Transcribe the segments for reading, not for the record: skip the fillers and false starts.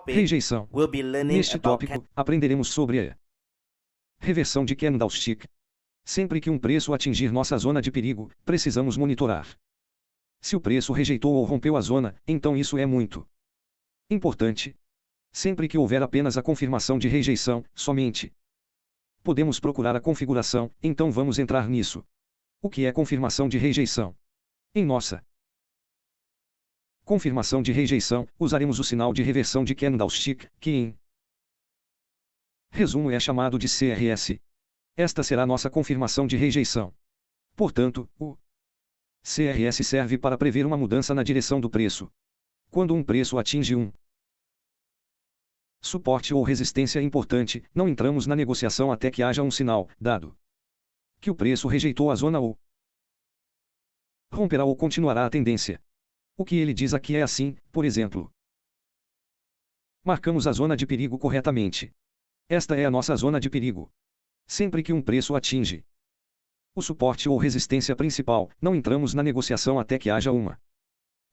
topic, Rejeição. we'll be learning Neste about tópico, aprenderemos sobre a reversão de candlestick. Sempre que um preço atingir nossa zona de perigo, precisamos monitorar. Se o preço rejeitou ou rompeu a zona, então isso é muito importante. Sempre que houver apenas a confirmação de rejeição, somente podemos procurar a configuração, então vamos entrar nisso. O que é confirmação de rejeição? Em nossa confirmação de rejeição, usaremos o sinal de reversão de candlestick, que em resumo é chamado de CRS. Esta será nossa confirmação de rejeição. Portanto, o CRS serve para prever uma mudança na direção do preço. Quando um preço atinge um suporte ou resistência importante, não entramos na negociação até que haja um sinal, dado que o preço rejeitou a zona ou romperá ou continuará a tendência. O que ele diz aqui é assim, por exemplo. Marcamos a zona de perigo corretamente. Esta é a nossa zona de perigo. Sempre que um preço atinge o suporte ou resistência principal, não entramos na negociação até que haja uma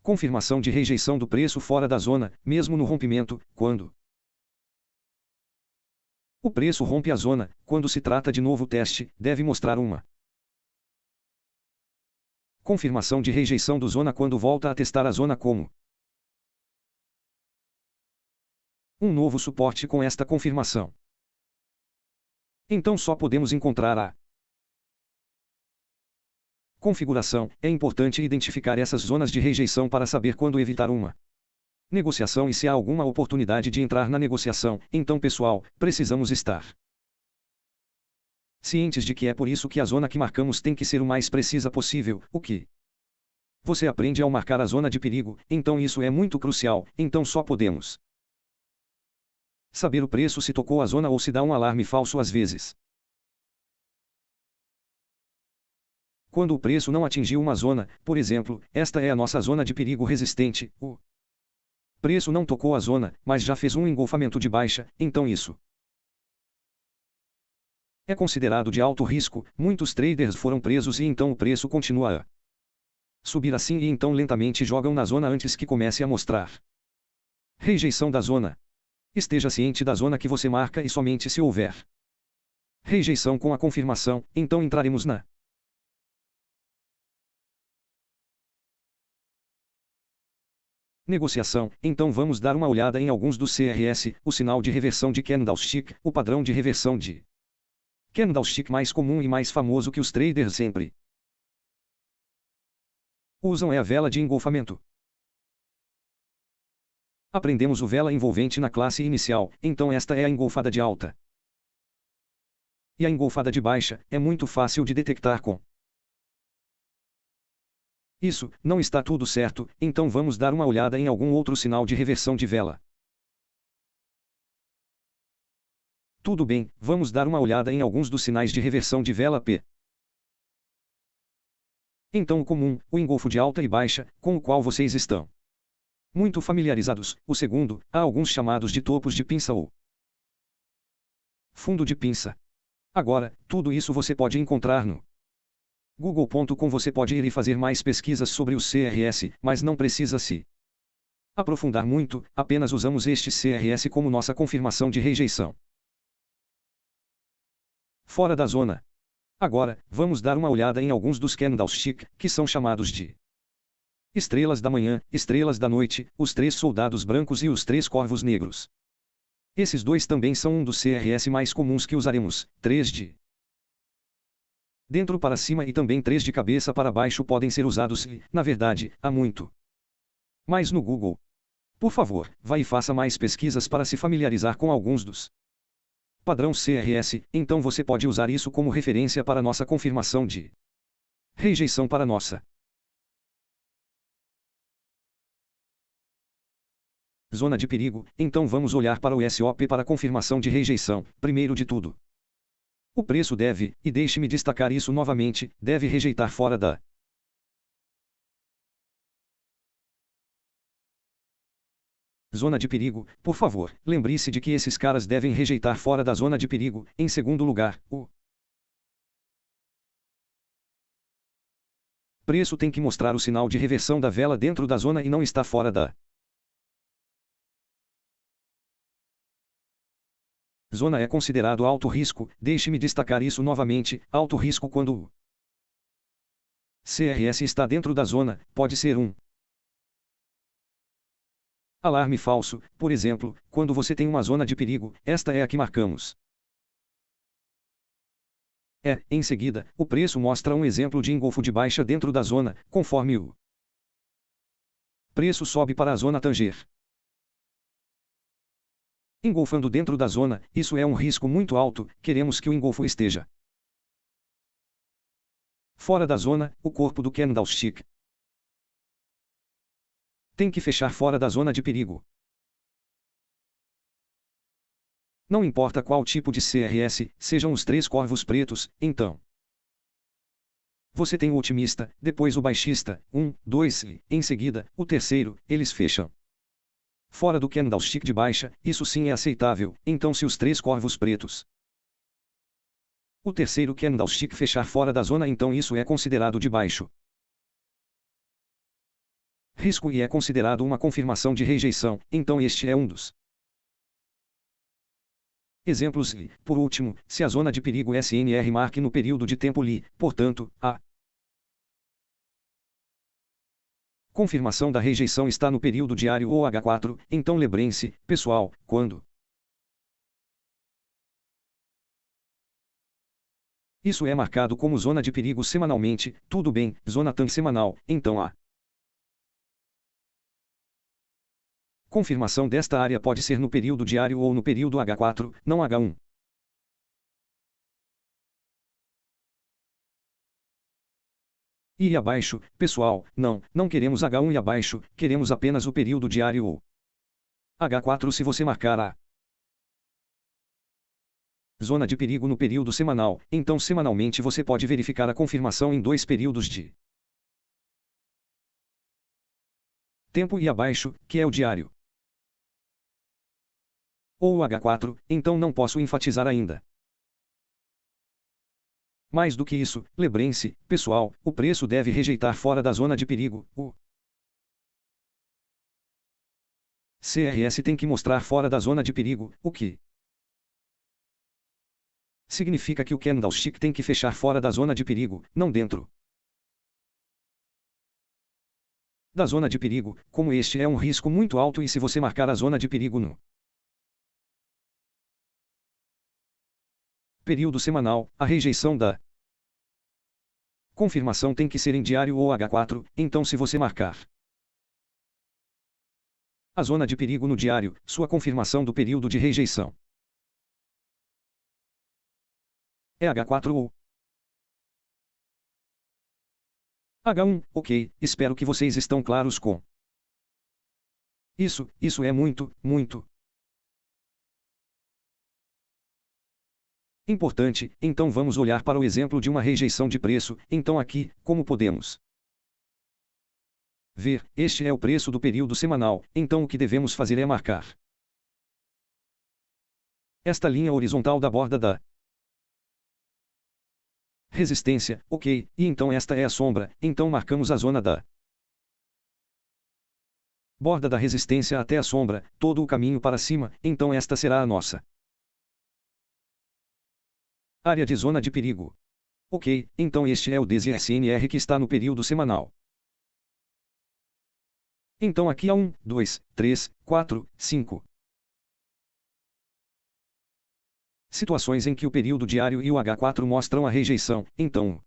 confirmação de rejeição do preço fora da zona, mesmo no rompimento, quando o preço rompe a zona, quando se trata de novo teste, deve mostrar uma confirmação de rejeição do zona quando volta a testar a zona como um novo suporte com esta confirmação. Então só podemos encontrar a configuração. É importante identificar essas zonas de rejeição para saber quando evitar uma negociação e se há alguma oportunidade de entrar na negociação. Então, pessoal, precisamos estar cientes de que é por isso que a zona que marcamos tem que ser o mais precisa possível. O que você aprende ao marcar a zona de perigo, então isso é muito crucial. Então só podemos saber o preço se tocou a zona ou se dá um alarme falso às vezes. Quando o preço não atingiu uma zona, por exemplo, esta é a nossa zona de perigo resistente, o preço não tocou a zona, mas já fez um engolfamento de baixa, então isso é considerado de alto risco. Muitos traders foram presos e então o preço continua a subir assim e então lentamente jogam na zona antes que comece a mostrar rejeição da zona. Esteja ciente da zona que você marca e somente se houver rejeição com a confirmação, então entraremos na negociação. Então vamos dar uma olhada em alguns dos CRS, o sinal de reversão de candlestick, o padrão de reversão de candlestick mais comum e mais famoso que os traders sempre usam é a vela de engolfamento. Aprendemos o vela envolvente na classe inicial, então esta é a engolfada de alta. E a engolfada de baixa é muito fácil de detectar com isso. Não está tudo certo, então vamos dar uma olhada em algum outro sinal de reversão de vela. Tudo bem, vamos dar uma olhada em alguns dos sinais de reversão de vela P. Então o comum, o engolfo de alta e baixa, com o qual vocês estão muito familiarizados. O segundo, há alguns chamados de topos de pinça ou fundo de pinça. Agora, tudo isso você pode encontrar no Google.com. Você pode ir e fazer mais pesquisas sobre os CRS, mas não precisa se aprofundar muito, apenas usamos este CRS como nossa confirmação de rejeição fora da zona. Agora, vamos dar uma olhada em alguns dos candlestick, que são chamados de estrelas da manhã, estrelas da noite, os três soldados brancos e os três corvos negros. Esses dois também são um dos CRS mais comuns que usaremos. 3 de dentro para cima e também 3 de cabeça para baixo podem ser usados e, na verdade, há muito mais no Google. Por favor, vá e faça mais pesquisas para se familiarizar com alguns dos padrão CRS, então você pode usar isso como referência para nossa confirmação de rejeição para nossa zona de perigo. Então vamos olhar para o SOP para confirmação de rejeição. Primeiro de tudo, o preço deve, e deixe-me destacar isso novamente, deve rejeitar fora da zona de perigo. Por favor, lembre-se de que esses caras devem rejeitar fora da zona de perigo. Em segundo lugar, o preço tem que mostrar o sinal de reversão da vela dentro da zona e não está fora da Zona é considerado alto risco, deixe-me destacar isso novamente, alto risco quando o CRS está dentro da zona, pode ser um alarme falso, por exemplo, quando você tem uma zona de perigo, esta é a que marcamos. Em seguida, o preço mostra um exemplo de engolfo de baixa dentro da zona, conforme o preço sobe para a zona tanger. Engolfando dentro da zona, isso é um risco muito alto, queremos que o engolfo esteja fora da zona, o corpo do candlestick tem que fechar fora da zona de perigo. Não importa qual tipo de CRS, sejam os três corvos pretos, então. Você tem o otimista, depois o baixista, 1, 2 e, em seguida, o terceiro, eles fecham fora do candlestick de baixa, isso sim é aceitável, então se os três corvos pretos o terceiro candlestick fechar fora da zona, então isso é considerado de baixo risco e é considerado uma confirmação de rejeição, então este é um dos exemplos e, por último, se a zona de perigo SNR marque no período de tempo Li, portanto, a confirmação da rejeição está no período diário ou H4, então lembrem-se, pessoal, quando isso é marcado como zona de perigo semanalmente, tudo bem, zona TAN semanal, então a confirmação desta área pode ser no período diário ou no período H4, não H1. E abaixo, pessoal, não queremos H1 e abaixo, queremos apenas o período diário ou H4 se você marcar a zona de perigo no período semanal, então semanalmente você pode verificar a confirmação em dois períodos de tempo e abaixo, que é o diário ou o H4, então não posso enfatizar ainda. Mais do que isso, lembrem-se, pessoal, o preço deve rejeitar fora da zona de perigo, o CRS tem que mostrar fora da zona de perigo, o que significa que o candlestick tem que fechar fora da zona de perigo, não dentro da zona de perigo, como este é um risco muito alto e se você marcar a zona de perigo no período semanal, a rejeição da confirmação tem que ser em diário ou H4, então se você marcar a zona de perigo no diário, sua confirmação do período de rejeição é H4 ou H1, ok, espero que vocês estão claros com isso é muito importante, então vamos olhar para o exemplo de uma rejeição de preço, então aqui, como podemos ver, este é o preço do período semanal, então o que devemos fazer é marcar esta linha horizontal da borda da resistência, ok, e então esta é a sombra, então marcamos a zona da borda da resistência até a sombra, todo o caminho para cima, então esta será a nossa área de zona de perigo. Ok, então este é o DZSNR que está no período semanal. Então aqui há 1, 2, 3, 4, 5 situações em que o período diário e o H4 mostram a rejeição, então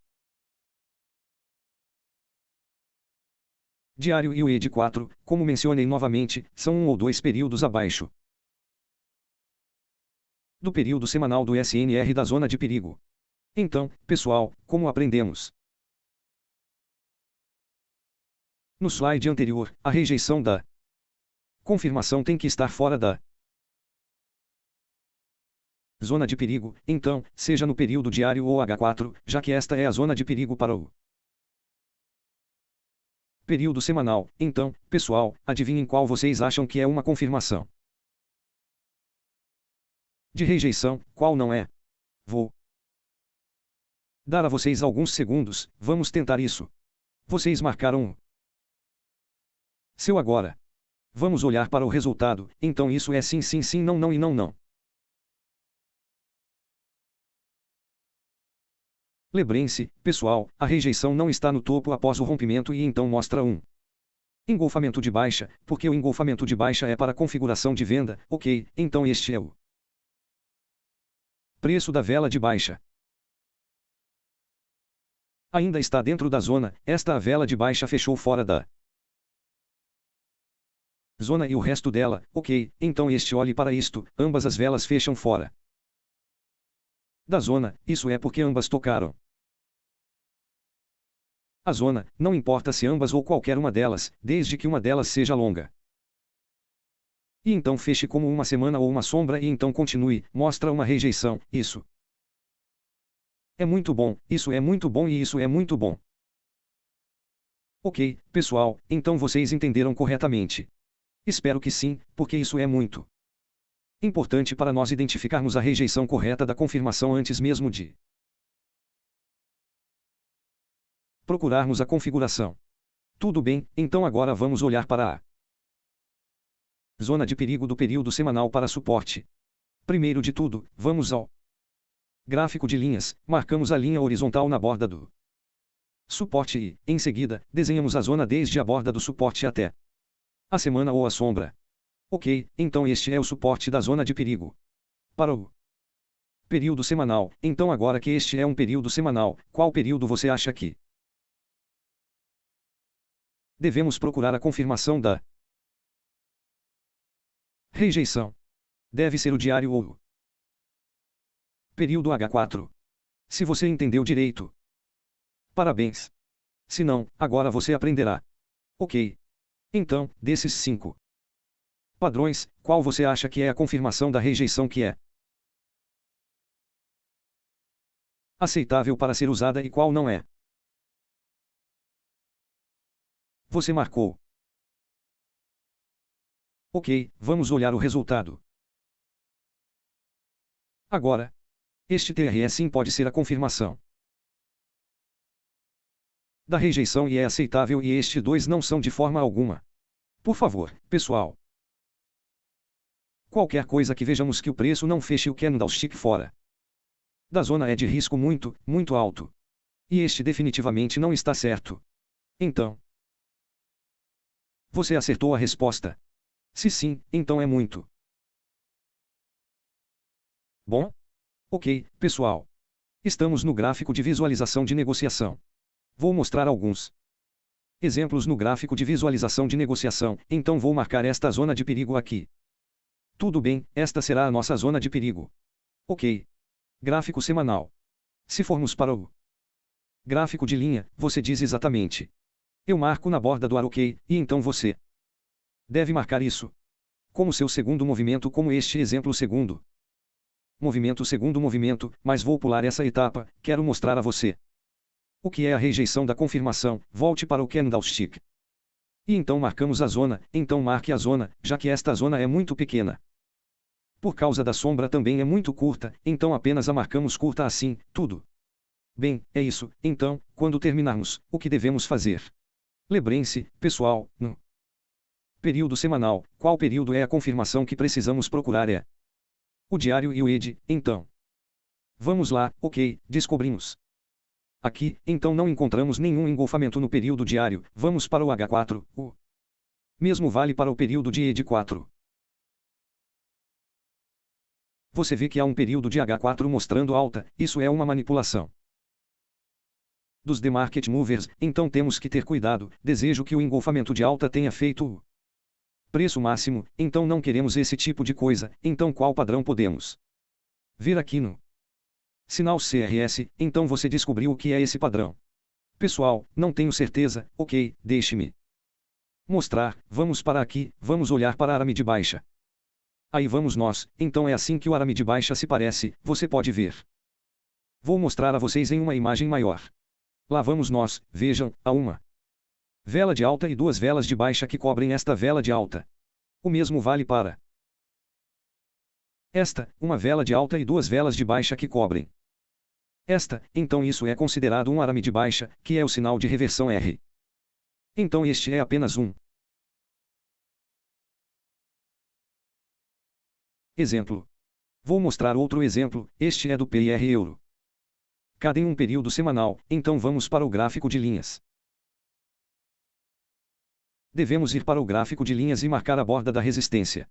diário e o ED4, como mencionei novamente, são um ou dois períodos abaixo do período semanal do SNR da zona de perigo. Então, pessoal, como aprendemos no slide anterior, a rejeição da confirmação tem que estar fora da zona de perigo, então, seja no período diário ou H4, já que esta é a zona de perigo para o período semanal. Então, pessoal, adivinhem qual vocês acham que é uma confirmação de rejeição, qual não é? Vou dar a vocês alguns segundos, vamos tentar isso. Vocês marcaram o seu agora. Vamos olhar para o resultado, então isso é sim, sim, sim, não, não e não, não. Lembrem-se, pessoal, a rejeição não está no topo após o rompimento e então mostra um engolfamento de baixa, porque o engolfamento de baixa é para configuração de venda, ok, então este é o preço da vela de baixa. Ainda está dentro da zona, esta a vela de baixa fechou fora da zona e o resto dela, ok, então este olhe para isto, ambas as velas fecham fora da zona, isso é porque ambas tocaram a zona, não importa se ambas ou qualquer uma delas, desde que uma delas seja longa. E então feche como uma semana ou uma sombra e então continue, mostra uma rejeição, isso é muito bom, isso é muito bom e isso é muito bom. Ok, pessoal, então vocês entenderam corretamente. Espero que sim, porque isso é muito importante para nós identificarmos a rejeição correta da confirmação antes mesmo de procurarmos a configuração. Tudo bem, então agora vamos olhar para a zona de perigo do período semanal para suporte. Primeiro de tudo, vamos ao gráfico de linhas, marcamos a linha horizontal na borda do suporte e, em seguida, desenhamos a zona desde a borda do suporte até a semana ou a sombra. Ok, então este é o suporte da zona de perigo. Para o período semanal, então agora que este é um período semanal, qual período você acha que devemos procurar a confirmação da rejeição? Deve ser o diário ou o período H4. Se você entendeu direito, parabéns. Se não, agora você aprenderá. Ok. Então, desses 5 padrões, qual você acha que é a confirmação da rejeição que é aceitável para ser usada e qual não é? Você marcou. Ok, vamos olhar o resultado. Agora, este TRE sim pode ser a confirmação da rejeição e é aceitável e este 2 não são de forma alguma. Por favor, pessoal. Qualquer coisa que vejamos que o preço não feche o candlestick fora da zona é de risco muito, muito alto. E este definitivamente não está certo. Então, você acertou a resposta. Se sim, então é muito bom. Ok, pessoal. Estamos no gráfico de visualização de negociação. Vou mostrar alguns exemplos no gráfico de visualização de negociação, então vou marcar esta zona de perigo aqui. Tudo bem, esta será a nossa zona de perigo. Ok. Gráfico semanal. Se formos para o gráfico de linha, você diz exatamente. Eu marco na borda do ar ok, e então você deve marcar isso como seu segundo movimento, como este exemplo segundo movimento, mas vou pular essa etapa, quero mostrar a você o que é a rejeição da confirmação, volte para o candlestick. E então marcamos a zona, então marque a zona, já que esta zona é muito pequena. Por causa da sombra também é muito curta, então apenas a marcamos curta assim, tudo. Bem, é isso, então, quando terminarmos, o que devemos fazer? Lembrem-se, pessoal, no período semanal, qual período é a confirmação que precisamos procurar é o diário e o ED, então. Vamos lá, ok, descobrimos. Aqui, então não encontramos nenhum engolfamento no período diário, vamos para o H4, o mesmo vale para o período de ED4. Você vê que há um período de H4 mostrando alta, isso é uma manipulação dos The Market Movers, então temos que ter cuidado, desejo que o engolfamento de alta tenha feito o preço máximo, então não queremos esse tipo de coisa, então qual padrão podemos ver aqui no sinal CRS, então você descobriu o que é esse padrão. Pessoal, não tenho certeza, ok, deixe-me mostrar, vamos para aqui, vamos olhar para arame de baixa. Aí vamos nós, então é assim que o arame de baixa se parece, você pode ver. Vou mostrar a vocês em uma imagem maior. Lá vamos nós, vejam, há uma vela de alta e duas velas de baixa que cobrem esta vela de alta. O mesmo vale para esta, uma vela de alta e duas velas de baixa que cobrem esta, então isso é considerado um arame de baixa, que é o sinal de reversão R. Então este é apenas um exemplo. Vou mostrar outro exemplo, este é do PIR euro. Cada em um período semanal, então vamos para o gráfico de linhas. Devemos ir para o gráfico de linhas e marcar a borda da resistência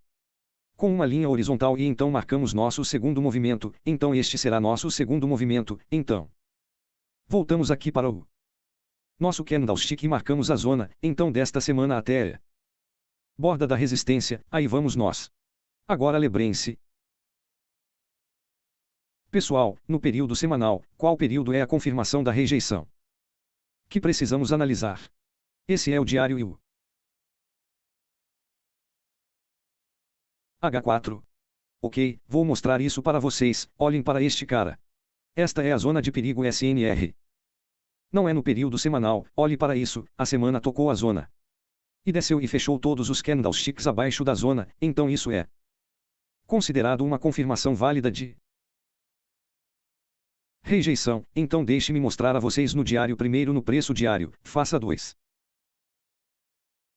com uma linha horizontal e então marcamos nosso segundo movimento, então este será nosso segundo movimento, então voltamos aqui para o nosso candlestick e marcamos a zona, então desta semana até a borda da resistência, aí vamos nós. Agora lembrem-se, pessoal, no período semanal, qual período é a confirmação da rejeição que precisamos analisar? Esse é o diário e o H4. Ok, vou mostrar isso para vocês, olhem para este cara. Esta é a zona de perigo SNR. Não é no período semanal, olhe para isso, a semana tocou a zona. E desceu e fechou todos os candlesticks abaixo da zona, então isso é considerado uma confirmação válida de rejeição, então deixe-me mostrar a vocês no diário primeiro no preço diário, faça 2.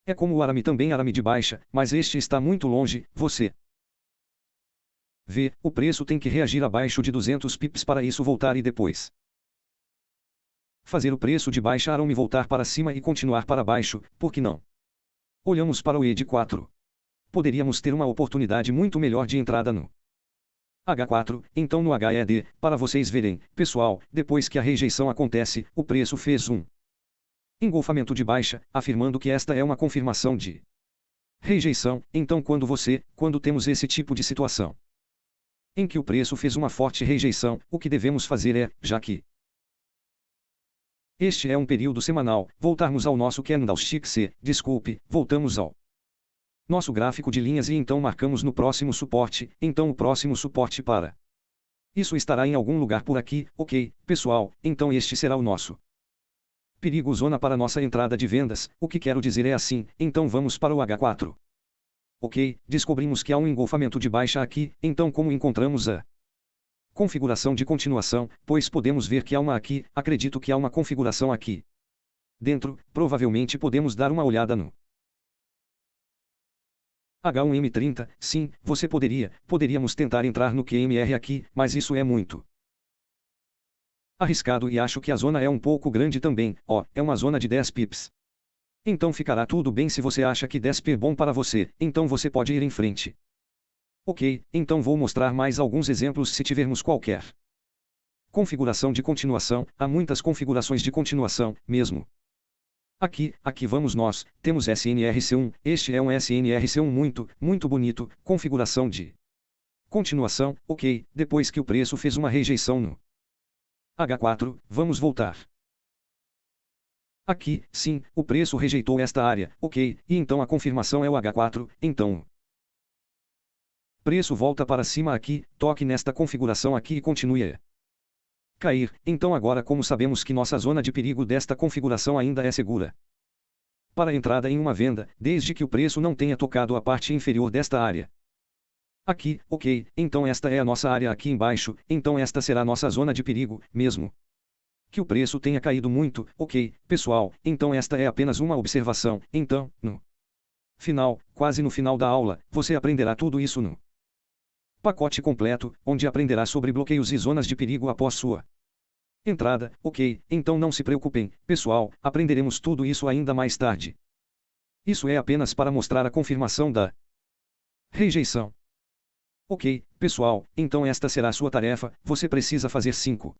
É como o arame também arame de baixa, mas este está muito longe, você vê, o preço tem que reagir abaixo de 200 pips para isso voltar e depois fazer o preço de baixa arame voltar para cima e continuar para baixo, por que não? Olhamos para o ED4. Poderíamos ter uma oportunidade muito melhor de entrada no H4, então no HED, para vocês verem, pessoal, depois que a rejeição acontece, o preço fez um engolfamento de baixa, afirmando que esta é uma confirmação de rejeição, então quando temos esse tipo de situação em que o preço fez uma forte rejeição, o que devemos fazer é, já que este é um período semanal, voltarmos ao nosso candlestick C, voltamos ao nosso gráfico de linhas e então marcamos no próximo suporte, então o próximo suporte para isso estará em algum lugar por aqui, ok, pessoal, então este será o nosso perigo zona para nossa entrada de vendas, o que quero dizer é assim, então vamos para o H4. Ok, descobrimos que há um engolfamento de baixa aqui, então como encontramos a configuração de continuação, pois podemos ver que há uma aqui, acredito que há uma configuração aqui dentro, provavelmente podemos dar uma olhada no H1M30, sim, você poderíamos tentar entrar no QMR aqui, mas isso é muito arriscado e acho que a zona é um pouco grande também, é uma zona de 10 pips. Então ficará tudo bem se você acha que 10 pips é bom para você, então você pode ir em frente. Ok, então vou mostrar mais alguns exemplos se tivermos qualquer configuração de continuação, há muitas configurações de continuação, mesmo. Aqui vamos nós, temos SNRC1, este é um SNRC1 muito bonito, configuração de continuação, ok, depois que o preço fez uma rejeição no H4, vamos voltar. Aqui, sim, o preço rejeitou esta área, ok, e então a confirmação é o H4, então o preço volta para cima aqui, toque nesta configuração aqui e continue a cair, então agora como sabemos que nossa zona de perigo desta configuração ainda é segura para entrada em uma venda, desde que o preço não tenha tocado a parte inferior desta área. Aqui, ok, então esta é a nossa área aqui embaixo, então esta será nossa zona de perigo, mesmo que o preço tenha caído muito, ok, pessoal, então esta é apenas uma observação, então, no final, quase no final da aula, você aprenderá tudo isso no pacote completo, onde aprenderá sobre bloqueios e zonas de perigo após sua entrada, ok, então não se preocupem, pessoal, aprenderemos tudo isso ainda mais tarde. Isso é apenas para mostrar a confirmação da rejeição. Ok, pessoal, então esta será a sua tarefa, você precisa fazer 5